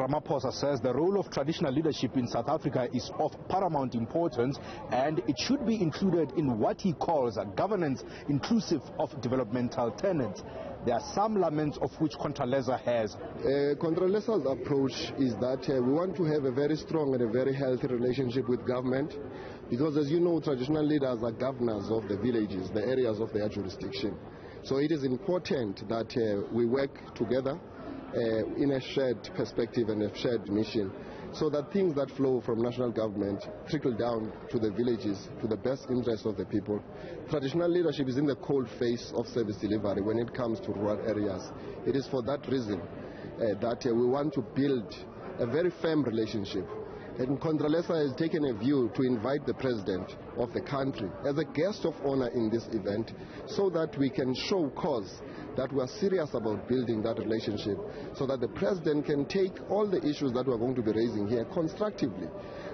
Ramaphosa says the role of traditional leadership in South Africa is of paramount importance and it should be included in what he calls a governance inclusive of developmental tenets. There are some laments of which Contralesa has. Contralesa's approach is that we want to have a very strong and a very healthy relationship with government because, as you know, traditional leaders are governors of the villages, the areas of their jurisdiction. So it is important that we work together in a shared perspective and a shared mission, so that things that flow from national government trickle down to the villages, to the best interest of the people. Traditional leadership is in the cold face of service delivery when it comes to rural areas. It is for that reason that we want to build a very firm relationship. And Contralesa has taken a view to invite the president of the country as a guest of honor in this event so that we can show cause that we are serious about building that relationship, so that the president can take all the issues that we are going to be raising here constructively.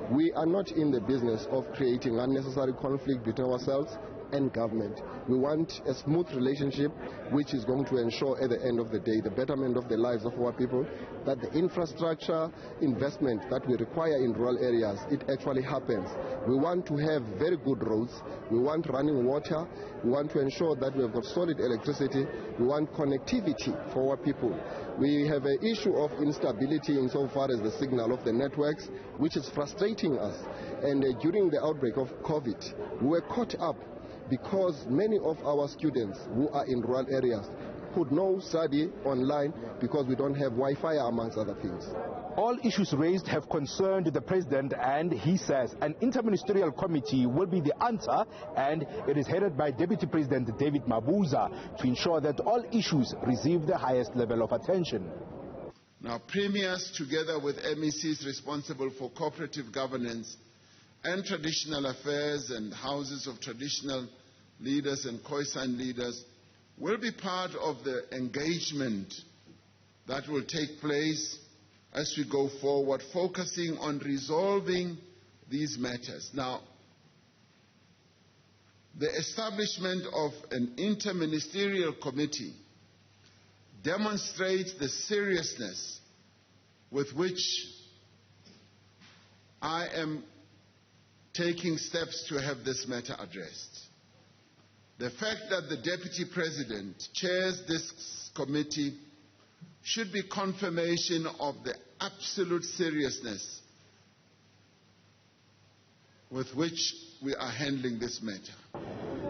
We are not in the business of creating unnecessary conflict between ourselves and government. We want a smooth relationship which is going to ensure at the end of the day the betterment of the lives of our people, that the infrastructure investment that we require in rural areas, it actually happens. We want to have very good roads, we want running water, we want to ensure that we have got solid electricity, we want connectivity for our people. We have an issue of instability insofar as the signal of the networks, which is frustrating us. And during the outbreak of COVID, we were caught up because many of our students who are in rural areas could not study online because we don't have Wi-Fi, amongst other things. All issues raised have concerned the president, and he says an interministerial committee will be the answer, and it is headed by Deputy President David Mabuza to ensure that all issues receive the highest level of attention. Now, premiers, together with MECs responsible for cooperative governance and traditional affairs and houses of traditional leaders and Khoisan leaders, will be part of the engagement that will take place as we go forward, focusing on resolving these matters. Now, the establishment of an interministerial committee demonstrates the seriousness with which I am taking steps to have this matter addressed. The fact that the Deputy President chairs this committee should be confirmation of the absolute seriousness with which we are handling this matter.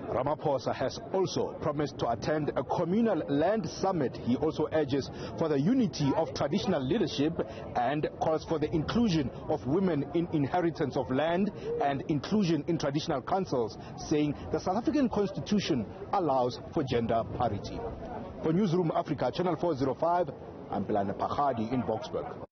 Ramaphosa has also promised to attend a communal land summit. He also urges for the unity of traditional leadership and calls for the inclusion of women in inheritance of land and inclusion in traditional councils, saying the South African Constitution allows for gender parity. For Newzroom Afrika, Channel 405, I'm Pelane Phakgadi in Boksburg.